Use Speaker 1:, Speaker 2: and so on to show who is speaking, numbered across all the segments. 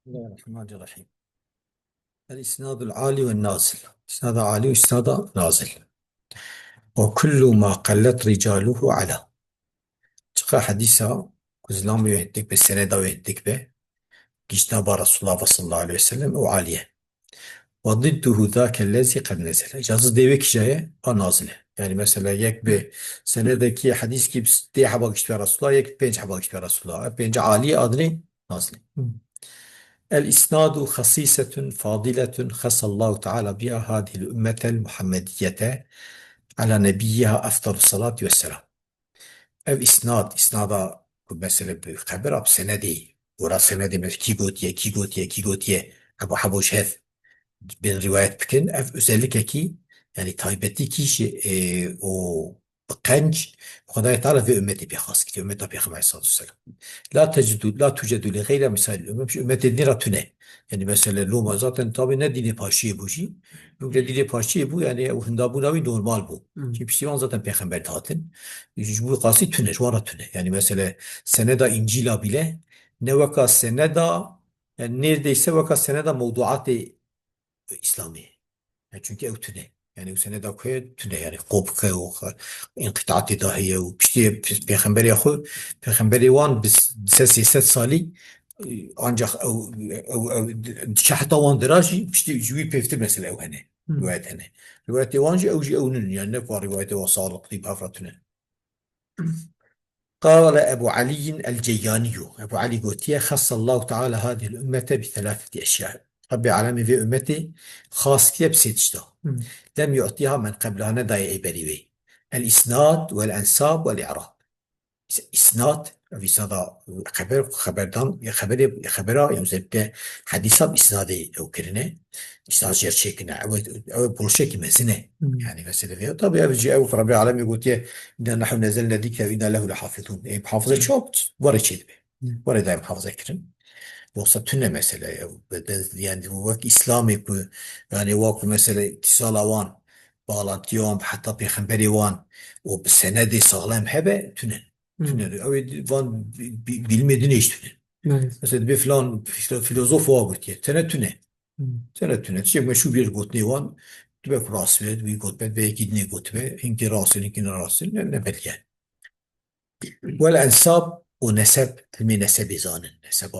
Speaker 1: بسم الله الرحمن الرحيم. الإسناد العالي والنازل. إسناد عالي وإسناد نازل. وكل ما قلت رجاله على çıka hadisa kuzlam yettik be seneda yettik be gişna Resulullah sallallahu aleyhi ve sellem o aliye. Ve ضده ذاك الذي قد نزل. İcazı devek şeye a nazile. Yani mesela yek be senedeki hadis gibi diye habak işte Resulullah yek penç habak işte Resulullah. Penç aliye adını nazile. الإسناد خصيصة فاضلة خص الله تعالى بها هذه الأمة المحمدية على نبيها أفضل الصلاة والسلام. إسنادا مثلا بخبر أب سندي ورا سندي مثل كي قوتيه أبو حبوش هذ بين روايات بكن özellikle ki yani taybeti kişi o genç Hudayi Teala ve ümmeti bir has gidiyor. Ümmet Peygamber Aleyhisselatü Vesselam. La tucedu li gayre misal ümmet. Ümmet dediğin ratüne. Yani mesela Luma zaten tabi ne dini paşiye bu şey. Çünkü dini paşiye bu yani hında bu navi normal bu. Çünkü Piştivan zaten Peygamber tahtın. Bu kasi tüne, şu ara tüne. Yani mesela seneda İncil'a bile ne vaka seneda yani neredeyse vaka seneda mevduat-ı İslami. Yani çünkü ev tüne. Yani o sene de koyu tüne yani kopka o inkıtaat dahiye o işte peygamberi yahu peygamberi wan biz ses sali ancak şahta wan diraji işte jüvi peftir mesela ev hani rivayet hani rivayet yancı ev onun yani ne var rivayet o sağlık diye hafratüne. قال أبو علي الجياني أبو علي قوتية خص الله تعالى هذه الأمة بثلاثة أشياء رب العالمين في أمتي خاص كتير بسيتشتا لم يعطيها من قبلها نداي إبريوي الإسناد والأنساب والإعراب إسناد في صدا خبر يعني زبده حديثة بإسناد أو كرنة إسناد جير شيكنا أو بولشيك مزنة يعني مثلا فيها طب يجي أو رب العالمين يقول يا إنا نحن نزلنا ذكر وإنا له لحافظون إيه بحافظة شوك ورا شيء ورا دايم حافظة كرن yoksa tüne mesele ya. Yani vak İslami ku yani vak mesele ittisal avan bağlantı avan hatta peygamberi van o senedi sağlam hebe tüne. Tüne. Evet van bilmediğini iş tüne. Evet. Mesela bir filan filozof var bu diye. Tüne tüne. Tüne tüne. Şey şu bir gotni van tübe kurasvet bir gotbe belki ne gotbe hinki rasil hinki rasil ne belge. Vel ensab o nesep ilmi nesebi zanin. Neseba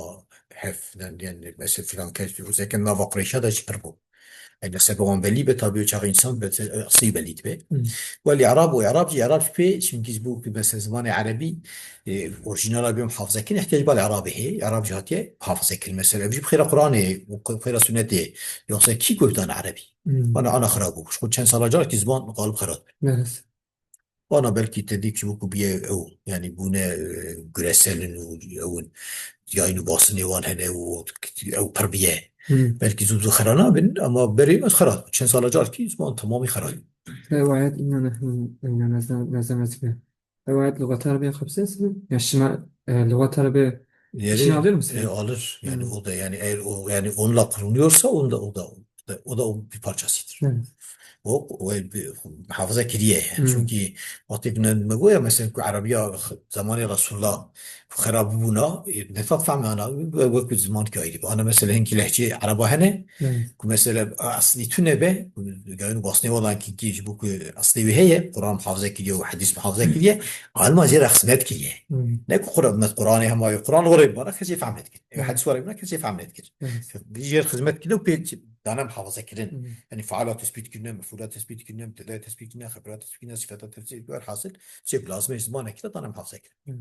Speaker 1: hef yani mesela filan kes o zeken na vakrişa da çıkar bu. Yani nesebe belli be tabi uçak insan be asli belli be. Vel i'rab o i'rab pe çünkü bu mesela zamanı Arabi orijinal abi hafıza kin ihtiyaç bal i'rabihi i'rab cihatiye hafıza kin mesela bir khira Kur'an'ı bu khira sünneti yoksa ki koydan Arabi. Ana kharabu. Şu çen salacar ki zaman galip kharat. Evet. Bana belki dedik ki bu bir ev yani bu ne greselin evin yayını basını var hele ev terbiye belki zuzu kharana bin ama beri az kharat çen salacar ki zaman tamamı kharat.
Speaker 2: روايات إننا نحن نزمت به روايات لغة عربية خمسة اسمه يعني الشمال لغة عربية işini
Speaker 1: Yeri
Speaker 2: alıyor musun yani?
Speaker 1: alır yani
Speaker 2: Evet.
Speaker 1: o da yani eğer o yani onunla kılınıyorsa o da bir parçasıdır.
Speaker 2: Evet.
Speaker 1: O bir hafıza kiriye yani. Çünkü وقتی که نمیگویم مثلا که عربی زمان رسول الله خراب بونا نفاق فهم انا وقت زمان که ayırıyor. Ana mesela henki lehçe araba hene
Speaker 2: Evet.
Speaker 1: mesela asli tüne be yani basne olan ki bu asli bir heye Kur'an hafıza kiriyor hadis hafıza kiriyor alma zira hizmet kiriyor. Ne Kur'an'ı hem Kur'an orayı bana kese fahmet kir. Hadis orayı bana kese fahmet kir.
Speaker 2: Evet.
Speaker 1: Bir yer hizmet kiriyor pe dana hafıza kirin. يعني فعالات تثبيت كنا مفعولات تثبيت كنا ابتداء تثبيت كنا خبرات تثبيت كنا صفات تثبيت كنا حاصل شيء لازم زمانك كده طالع محافظه كده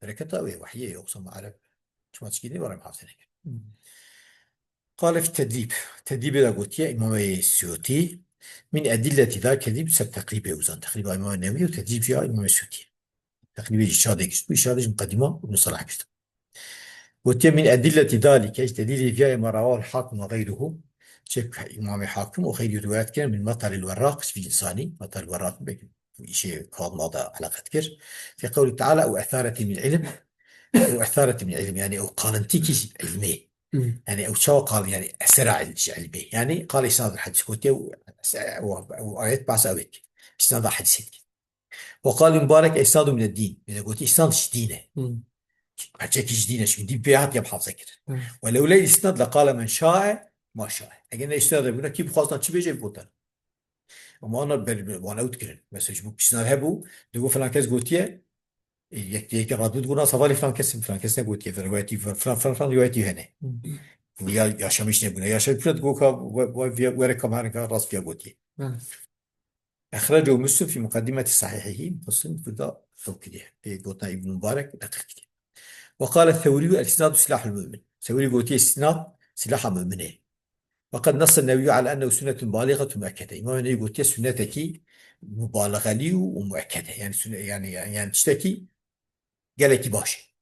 Speaker 1: بركتها وحيه يقسم على شو ما تشكيني ولا محافظه كده قال في التدريب تدريب إذا قلت يا إمام السيوطي من أدلة ذا كذب سب تقريب أوزان تقريب إمام النووي وتدريب فيها إمام السيوطي تقريب الشهادة كشف الشهادة مقدمة وابن صلاح كشف قلت من أدلة ذلك دليل فيها ما رواه الحاكم وغيره شيخ إمام الحاكم وغير روايات كان من مطر الوراق في إنساني مطر الوراق شيء قال ماذا علاقة كر في قوله تعالى أو أثارة من علم أو أثارة من علم يعني أو قالنتيك علمي يعني أو شو قال يعني أسرع علمي يعني قال إسناد الحديث كنت أو آيات بعض أويك إسناد الحديث وقال مبارك إسناد من الدين إذا قلت إسناد دينه حكيك جدينا شو دي بيعات يبحث ذكر
Speaker 2: آه.
Speaker 1: ولولا الإسناد لقال من شاء ما شاء أجينا إسناد بنا كيف خاصنا شو بيجي بوتن وما أنا وأنا أذكر بس شو بيسنا هبو دو فلان كاس قلتيه يك ردود قلنا صفالي فلان كاس نقولتيه في روايتي فلان روايتي هنا ويا شامش نبونا يا شامش تقولك وركم هناك راس فيها قلتيه
Speaker 2: بله.
Speaker 1: أخرجه مسلم في مقدمة صحيحه مسلم في ذا توكيده في قلنا ابن مبارك دقيق وقال الثوري الإسناد سلاح المؤمن الثوري قلت الإسناد سلاح المؤمنين وقد نص النبي على أنه سنة بالغة مؤكدة إمام النبي قلت سنتك مبالغة لي ومؤكدة يعني سنة يعني تشتكي قالك باشي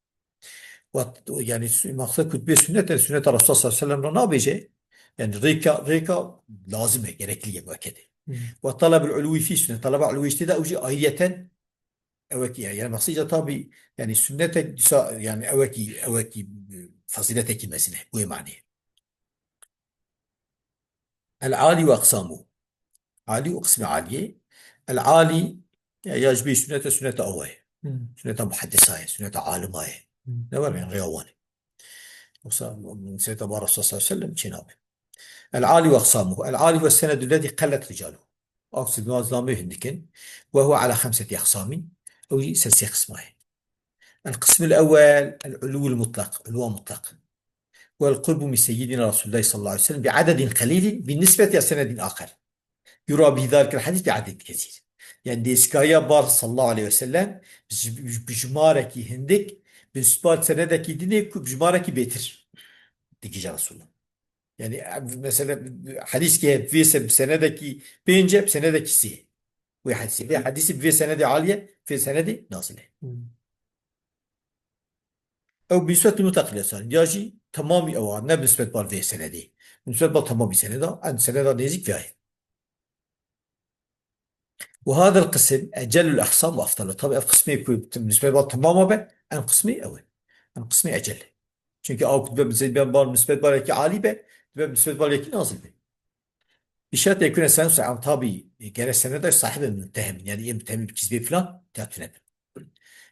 Speaker 1: يعني مقصد كتب سنة الرسول صلى الله عليه وسلم نابجة يعني ريكا لازمة قالك لي مؤكدة والطلب العلوي في سنة طلب علوي اشتداء وجي آية أوكي يعني مقصد طابي يعني سنتك يعني أوكي فضيلتك مثلا هو معنى العالي وأقسامه عالي وقسم عالية العالي يعني يجبي سنة أوه سنة محدثة سنة عالمة نور من غيوان من سنة بار الرسول صلى الله عليه وسلم جناب العالي وأقسامه العالي هو السند الذي قلت رجاله أقصد نظامه هندكن وهو على 5 أقسام أو 6 أقسام القسم الأول العلو المطلق علو مطلق والقرب من سيدنا رسول الله صلى الله عليه وسلم بعدد قليل بالنسبة إلى سند آخر يرى بذلك الحديث بعدد كثير يعني ديسكايا بار صلى الله عليه وسلم بجمارك هندك بنسبات سندك دينك بجمارك بيتر ديكي رسول الله يعني مثلا حديث كي في سندك بينجا بسندك سي واحد سي حديث في سند عالية في سند نازلة أو بنسبة المتقلة ياجي تمامي أو نه بنسبة بالفي سندي بنسبة بالتمامي سندا عند سندا نيزك فيها وهذا القسم أجل الأقسام وأفضل طبعا قسمي بالنسبة بالتمام به أن قسمي أول أن قسمي أجل çünkü أو كتب بالنسبة بالك عالي به بالنسبة بالك نازل به بشرط يكون السنة عن طبي كان السنة صاحب المتهم يعني إيه متهم بكذب فلان تعرفين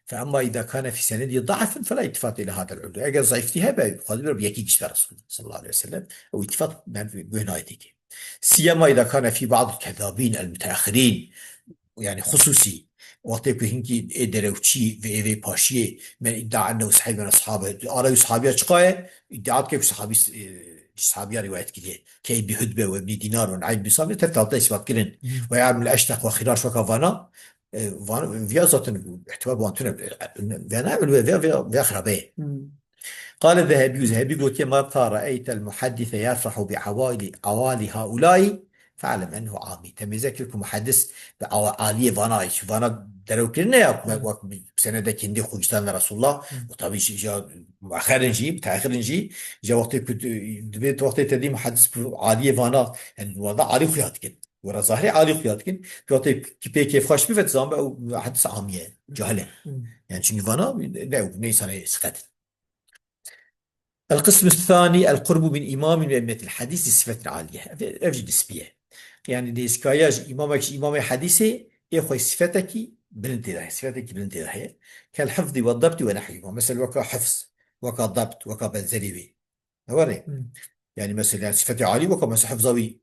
Speaker 1: فأما إذا كان في سند ضعف فلا يتفات إلى هذا العلو أجل ضعفتها بقدر بيكي كشف رسول صلى الله عليه وسلم أو يتفات بهنايتك سيما إذا كان في بعض الكذابين المتأخرين يعني خصوصي وقت هنكي دروتشي في باشيه من ادعى انه صحابي من اصحابه ارى صحابي اشقاء ادعى كيف صحابي روايه كده كي بهدبه وابن دينار ونعيم بصامي ترتبط اثبات كلن ويعمل اشتق وخراش وكفانا فانا في ذات احتمال بوانتنا فانا اعمل في خرابيه قال الذهبي قلت متى رأيت المحدث يفرح بعوالي هؤلاء فاعلم أنه عامي تميزك لكم محدث بعالية فاناي شو فانا درو كلنا يا بسنة كندي خوجتان رسول الله وطبعا جا مؤخرا نجي متأخر نجي جا وقت كنت دبيت وقت تدي محدث عالية فانا يعني وضع عالي خياتكن ورا ظاهري عالي خياتكن في وقت كيف خاش بفت زامبا أو محدث عامية جاهلة يعني شنو فانا لا نيسان سقط القسم الثاني القرب من إمام من أئمة الحديث بصفة عالية أفجد نسبية يعني دي إسكاياج إمامك إمام حديثي يخوي صفتك بالانتظاهية كالحفظ والضبط ونحوه مثل وكا حفظ وكا ضبط وكا بنزلي هوري يعني مثلا صفة عالية وكا مثل حفظوي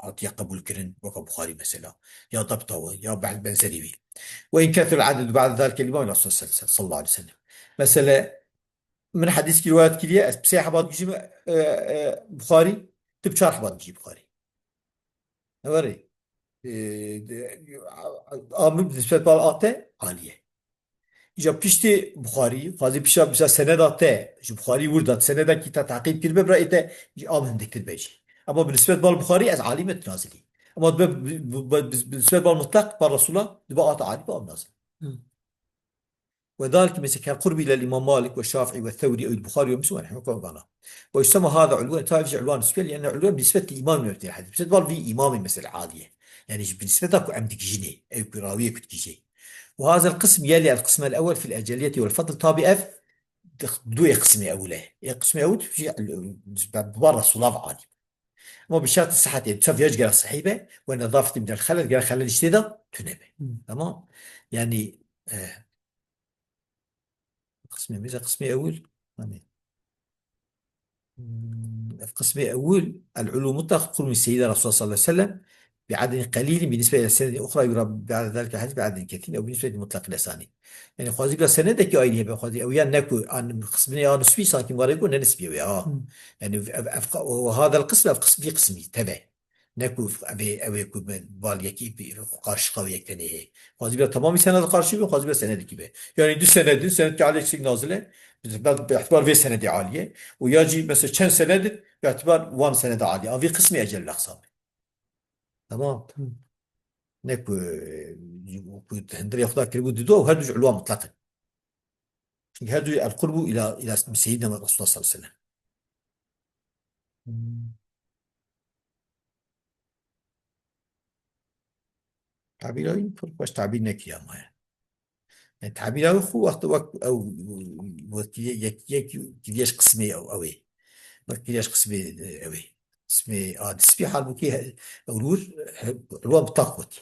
Speaker 1: عطية قبول كرن وكا بخاري مثلا يا ضبطه يا بعد بنزلي وإن كثر العدد بعد ذلك الإمام صلى الله عليه وسلم مثلا من حديث کی روایت کلیه از بسیار حباد بجیم بخاری تب 4 حباد بجی بخاری نواری آمن بالنسبة للآتة عالية إذا بيشتي بخاري فازي بيشا بيشا سند آتة جو بخاري وردات سند كي تعقيب كلمة برأيته آمن دكتور بيجي أما بالنسبة للبخاري از عالي متنازلي أما بالنسبة للمطلق بالرسول الله دبا آتة عالي بقى نازل وذلك مثل كان قرب إلى الإمام مالك والشافعي والثوري أو البخاري ومسلم ونحن قلنا ويسمى هذا علوان تعرف علوان نسبة لأن علوان بالنسبة لإمام من الحديث بالنسبة في إمام مثل عالية يعني بالنسبة لك عندك جيني أو كراوية كنت جي وهذا القسم يلي القسم الأول في الأجلية والفضل طابع أف دو يقسم أولى يقسم أول في ببار الصلاة عالي ما بشرط الصحة تشوف يجرى الصحيبة والنظافة من الخلل جرى خلل اشتدا تنبه تمام يعني قسمي مثلا قسمي أول يعني القسم الأول العلو مطلق قرب من السيدة رسول الله صلى الله عليه وسلم بعدد قليل بالنسبة إلى السند الأخرى يرى بعد ذلك الحديث بعدد كثير أو بالنسبة لمطلق الأسانيد يعني خوازي بلا سندك أيني بخوازي أو يعني نكو أن قسمنا يا نسبي ساكن وريكون نسبي ويا يعني وهذا القسم في قسمي تبع نكو أبي كو بال يكي قارش قوي يكتني هي خوازي بلا تمام سند قارشي خوازي بلا سند كبه يعني دو سند عليك شيء نازله باعتبار في سند عالية ويجي مثلا كم سند باعتبار وان سند عالية أو في قسم أجل الأقسام تمام نكو هندري ياخذ كلمة دو وهدو علوان مطلقا هدو القرب إلى سيدنا الرسول صلى الله عليه وسلم تعبير باش تعبير نكيا ما يعني تعبير خو وقت أو وقت يك قسمي أو أوي كيفاش قسمي أوي اسمي نسبي حال بكي أولور علوان بطاقوت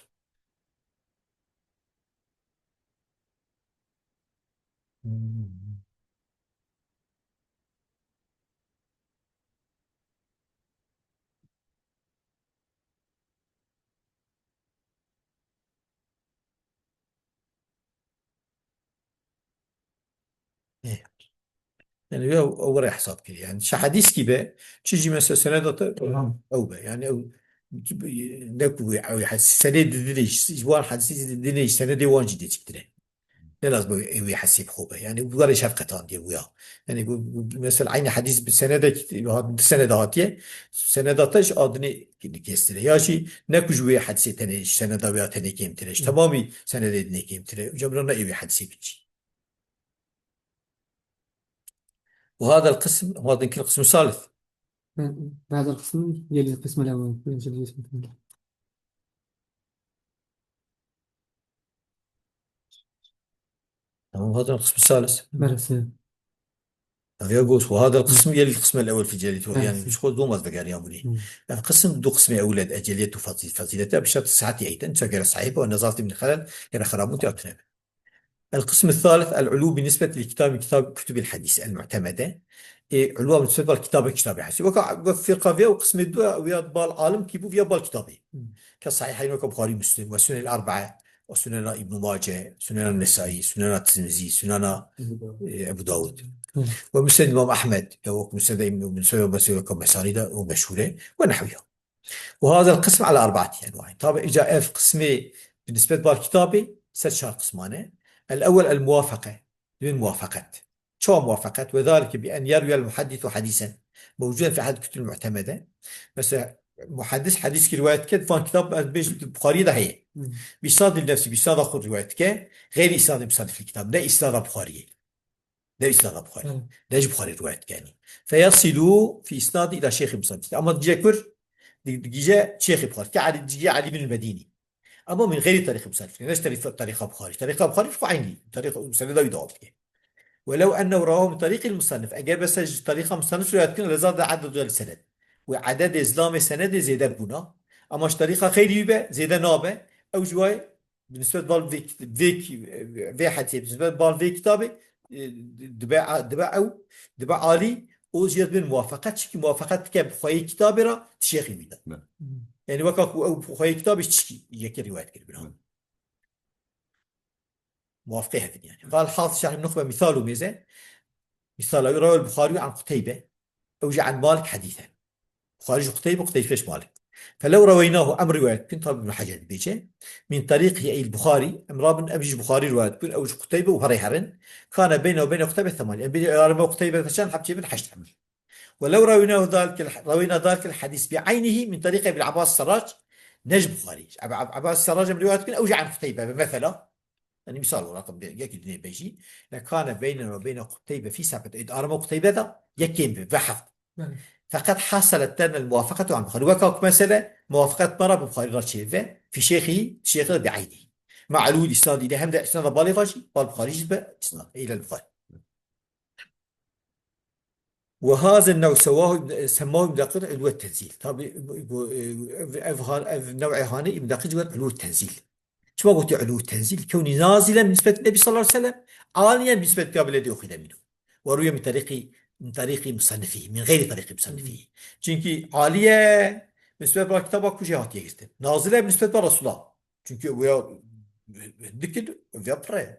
Speaker 1: إيه يعني هو رايح حساب كده يعني شي حديث كده تيجي مثلا سنة أو بقى يعني أو نكو أو سنة دنيش وان حديث دنيش سنة دي وان جديد كده لا لازم يحسب خوبه يعني ولا شفقة دي وياه يعني مثلا عين حديث بالسنة ده هذا السنة ده هاتيه سنة ده تش أدنى كيستره يا شيء نكو جوي حديث تنيش سنة ده ويا تني كيم تريش تمامي سنة ده تني كيم تري جبرنا إيه حديث بيجي وهذا القسم هذا يمكن القسم الثالث
Speaker 2: هذا القسم يلي القسم الأول يجب القسم الثاني.
Speaker 1: تمام هذا القسم الثالث
Speaker 2: برسه
Speaker 1: يقول وهذا القسم يلي القسم الأول في جليته يعني
Speaker 2: برسه
Speaker 1: مش خذ دوم أصدق يعني أمري القسم دو قسم أولاد أجليته فضيلته بشرط صحة أيضا سجل صحيحة والنظارة من الخلل كان خرابون أقنع القسم الثالث العلو بالنسبة كتاب كتب الحديث المعتمدة علو بالنسبة للكتاب الحديث وفي قافية وقسم الدواء وياد بالعالم كيبو فيها بالكتابي كالصحيحين وكبخاري مسلم والسنن الأربعة وسنن ابن ماجه سنن النسائي سنن الترمذي سنن أبو داود ومسند الإمام أحمد مسند من سنن مسانيد ومشهورة ونحوها وهذا القسم على أربعة أنواع طبعا إجا في قسمي بالنسبة للكتابة ست شهر قسمان الأول الموافقة من موافقة شو موافقة وذلك بأن يروي المحدث حديثا موجودا في أحد الكتب المعتمدة مثلا محدث حديث في رواية كد فان كتاب البخاري ده هي بيصاد النفسي بيصاد أخذ رواية كد غير إسناد مصادف في الكتاب ده إسناد بخاري ده إسناد بخاري ده بخاري رواية كاني فيصلوا في إسناد إلى شيخ مصادف أما تجاكر جاء شيخ بخاري كعلي جاء علي بن المديني أما من غير طريق مسلف ليش طريقة بخاري طريقة بخاري في عيني طريقة مسند يدعو فيه ولو أنه رواه من طريق المصنف أجاب بس طريقة مصنف يمكن لزاد عدد غير السند وعدد إسلام سند زيادة بنا أما طريقة خير يبقى زيادة نابة أو جواي بالنسبة في حديث بالنسبة لبال كتابه دبا عالي وزياد من موافقات شكي موافقات كبخوي كتابه را تشيخي بيدا يعني وكاك أو بخوي كتابه تشكي يكي رواية كربنا موافقة هذه يعني قال حافظ شرح النخبة مثاله ميزة مثال يروي البخاري عن قتيبة أو جاء عن مالك حديثا بخاري قتيبة فيش مالك فلو رويناه أمر رواية كنت ابن حجر بيجي من طريق أي البخاري أمر من أبي البخاري رواية كن أو قتيبة وهري هرن كان بينه وبين قتيبة ثمانية يعني بين قتيبة فشان حبتي من حشت حمل ولو روينا ذلك الحديث بعينه من طريق ابن عباس السراج نجم بخاري عباس السراج من رواية كن أو جاء عن قتيبة مثلا يعني مثال رقم يكي بيجي لكان بيننا وبين قتيبة في سابة إذا أرمى قتيبة ذا يكيم بحث فقد حصلت لنا الموافقة عن البخاري وكاك مثلا موافقة مرة بخاري راتشيفة في شيخه بعينه مع علو الإسناد إلى همدا إسناد بالغاشي والبخاري جزبة إسناد إلى البخاري وهذا النوع سماه ابن دقيق علو التنزيل طبعا النوع هاني ابن دقيق علو التنزيل شو قلت علو التنزيل كوني نازلا بالنسبة للنبي صلى الله عليه وسلم، عاليا بالنسبة للكتاب الذي أخذ منه، وروي من طريق مصنفه، من غير طريق مصنفه. Çünkü عالية بالنسبة للكتاب أكو جهات يجستن، نازلة بالنسبة للرسول الله. Çünkü ويا ذكر ويا برا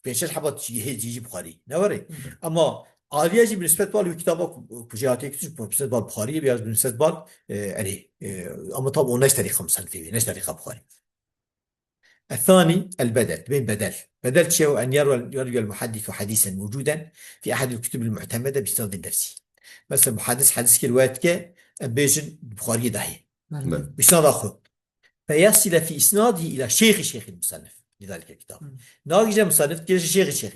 Speaker 1: بيشل حبات يجي بخاري نوري. أما عالية جي بالنسبة للكتاب أكو جهات يجستن، بالنسبة للبخاري بياز بالنسبة لل عليه. أما طبعا ناش طريقة مصنفه، ناش طريقة بخاري. الثاني البدل، بين بدل شيء أن يروي المحدث حديثا موجودا في أحد الكتب المعتمدة بإسناد النفسي. مثلا محدث حديث كالواتك بيجن البخاري داهية
Speaker 2: نعم.
Speaker 1: بإسناد آخر، فيصل في إسناده إلى شيخ المصنف لذلك الكتاب. ناقج مصنف كيش شيخ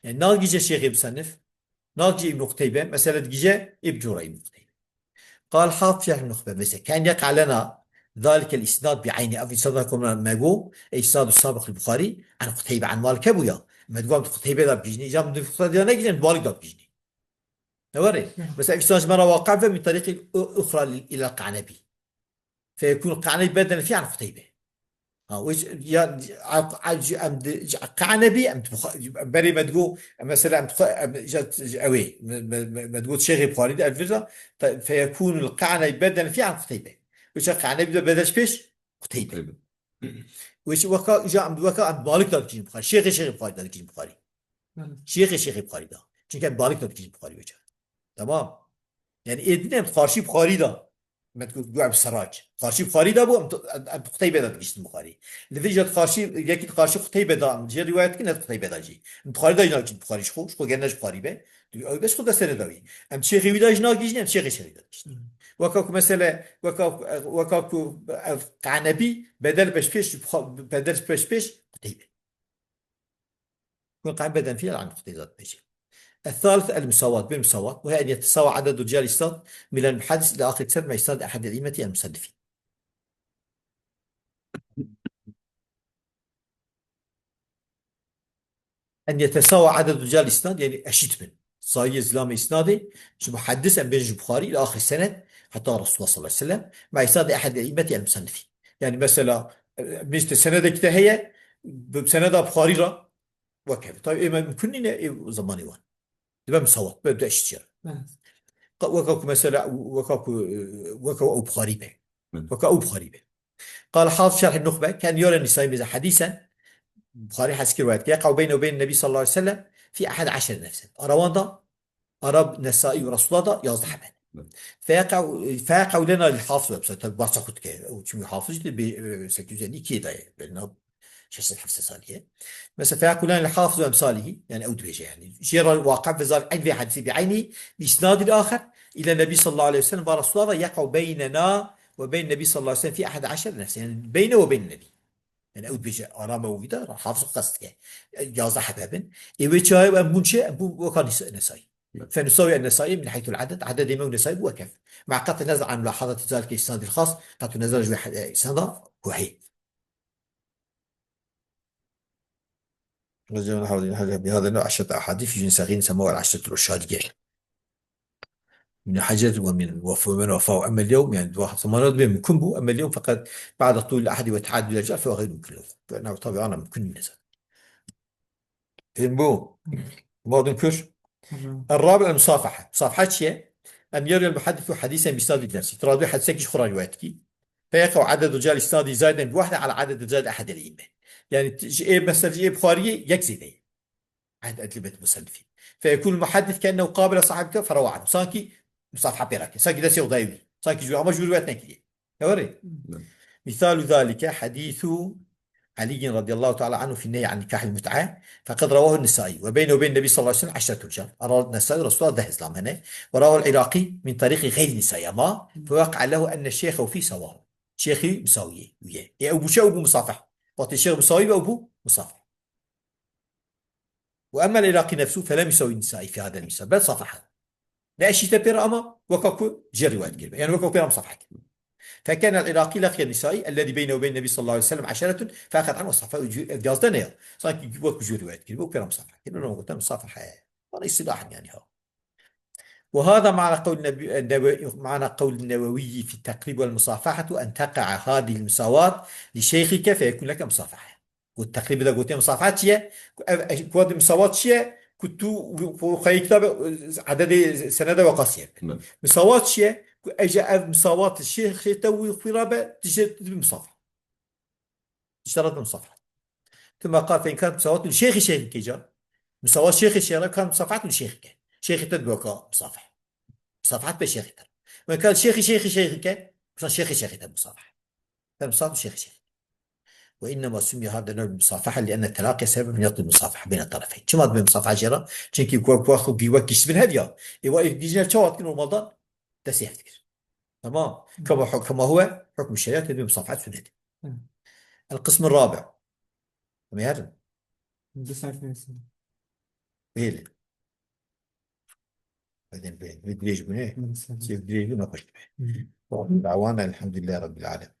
Speaker 1: يعني ناقج شيخ المصنف، ناقج ابن قتيبة مثلا جيجا ابن جرى ابن قتيبة. قال حافظ شرح النخبة مثلا كان يقع لنا ذلك الإسناد بعينه، أو إسنادكم ما يقول إسناد السابق البخاري عن قتيبة عن مالك أبويا، ما تقول قتيبة ذا بيجني جام من قتيبة ذا نجد مالك ذا بيجني نوري. بس إسناد مرة واقع من طريق أخرى إلى القعنبي، فيكون القعنبي بدل فيه عن قتيبة. وش يا قعنبي أم بري ما تقول مثلا جت أوي ما تقول شيخ البخاري ده الفيزا، فيكون القعنبي بدل فيه عن قتيبة. وش القعنبي بدل فيش قتيبة. وش وكا جاء عند وكا عند مالك ده تجيب بخاري، شيخ البخاري ده تجيب بخاري، شيخ البخاري ده çünkü كان مالك ده تجيب بخاري وجه. تمام. يعني إيه دينا خارشي بخاري ده ما تقول جوع بالسراج خارشي بخاري ده أم قتيبة ده تجيب البخاري. الذي جت خارشي يكيد خارشي قتيبة ده جي روايات كنا قتيبة ده جي البخاري ده يناقش البخاري شو جناش بخاري به بس خد السنة دوي أم شيخ ويدا يناقش أم شيخ ده وكاكو مثلا وكاكو قعنبي بدل بش قتيبة كون قاعد بدل فيها عن قتيبة بيجي. الثالث المساواة بالمساواة، وهي أن يتساوى عدد رجال الإسناد من المحدث إلى آخر سنة مع إسناد أحد الأئمة المصنفين. أن يتساوى عدد رجال الإسناد يعني أشيت من صحيح زلام إسنادي شو محدث أن بين البخاري إلى آخر السنة حتى رسول الله صلى الله عليه وسلم مع إسناد أحد الأئمة المصنفين. يعني مثلا مثل السنة كده هي بسند بخاري لا وكيف طيب إيه ممكن إن زماني وان يبقى مساواة ببدأ أشتغل وكاكو مثلا وكاكو أو بخاري به وكاكو أو بخاري به. قال حافظ شرح النخبة كان يرى النسائي حديثا البخاري حسكي رواية يقع بينه وبين النبي صلى الله عليه وسلم في 11 نفسا أروان أرب نسائي ورسول الله يصدح حمد فيقع لنا الحافظ بس تبارس خد كده وشو حافظ بسكوزاني كده لأنه شخص الحفص صالحة بس فيقع لنا الحافظ وأمثاله يعني أو درجة يعني جرى الواقع في ذلك عين في حديث بعينه بإسناد الآخر إلى النبي صلى الله عليه وسلم ورسول الله يقع بيننا وبين النبي صلى الله عليه وسلم في 11 نفسا يعني بينه وبين النبي يعني أود بيجي أرامه ويدا حافظ قصد جازة حبابن إيه شاي وأمبونشة أمبون وكان نسائي فنسوي النسائي من حيث العدد عدد إمام النسائي وكيف مع قطع النظر عن ملاحظة ذلك الإسناد الخاص قطع النظر جوا إسناد وحيد. بهذا النوع 10 أحاديث في جنسين سموها العشرة الرشادية من حجر ومن وفاء. أما اليوم يعني واحد ثمانية من كنبو، أما اليوم فقط بعد طول الأحد وتعدد الأجزاء فهو غير ممكن له فأنا طبعا أنا ممكن النزل بو موضوع كش. الرابع المصافحة، مصافحة شيء أن يروي المحدث حديثا بإسناد نفسه ترى حديثك يشخر روايتك فيقع عدد رجال إسناد زائدا بواحدة على عدد رجال أحد الأئمة. يعني إيه مثلا إيه بخاري يكزي عند أدلة المصنفين فيكون المحدث كأنه قابل صاحبته فروى عنه سانكي مصافحة بيراك سانكي ده سيغ دايوي سانكي جو أما جو روايتنا كده يوري. مثال ذلك حديث علي رضي الله تعالى عنه في النهي عن نكاح المتعة فقد رواه النسائي وبينه وبين النبي صلى الله عليه وسلم 10 رجال. أراد النسائي رسول الله ده إسلام هنا ورواه العراقي من طريق غير النسائي ما فوقع له أن الشيخ في سواء شيخي مساوية وياه يا أبو شو أبو مصافح وقت الشيخ مساوي وأبو مصافح. وأما العراقي نفسه فلم يساوي النسائي في هذا المثال بل صافحه لا شيء تبير أما وكاكو جري واد كلمة يعني وكاكو بيرام صفحة. فكان العراقي لقي النسائي الذي بينه وبين النبي صلى الله عليه وسلم 10 فأخذ عنه الصفحة جاز دنيا صار يجيبوك جوري واد كلمة وبيرام صفحة كلمة قلت مصافحة هذا اصطلاح يعني ها. وهذا معنى قول النووي في التقريب والمصافحة أن تقع هذه المساواة لشيخك فيكون لك مصافحة. والتقريب إذا قلت مصافحة شيء كود مساواة شيء كنت في كتاب عدد سنة وقاسية
Speaker 3: نعم.
Speaker 1: مساواة شيء أجا مساواة الشيخ توي قرابة تجد بمصافحة اشترط بمصافحة. ثم قال فإن كانت مساواة لشيخ شيخك جاء مساواة شيخ الشيخ كانت مصافحة لشيخك شيخ تدبك مصافحة مصافحة بشيخك. وإن كان شيخك مثلا شيخ المصافحة فمصافحة شيخ. وإنما سمي هذا النوع المصافحة لأن التلاقي سبب من يطلب المصافحة بين الطرفين. شو ما تبي مصافحة جرا شنكي كوا بيوكش من هدية إيوا يجينا شو كل رمضان تسيفتك تمام كما هو حكم الشريعة تبي مصافحة سنة. القسم الرابع مهر
Speaker 2: بس عارف نفسي.
Speaker 1: بيل بعدين بيل ليش بنيه سيف ليش ما قلت به. دعوانا الحمد لله رب العالمين.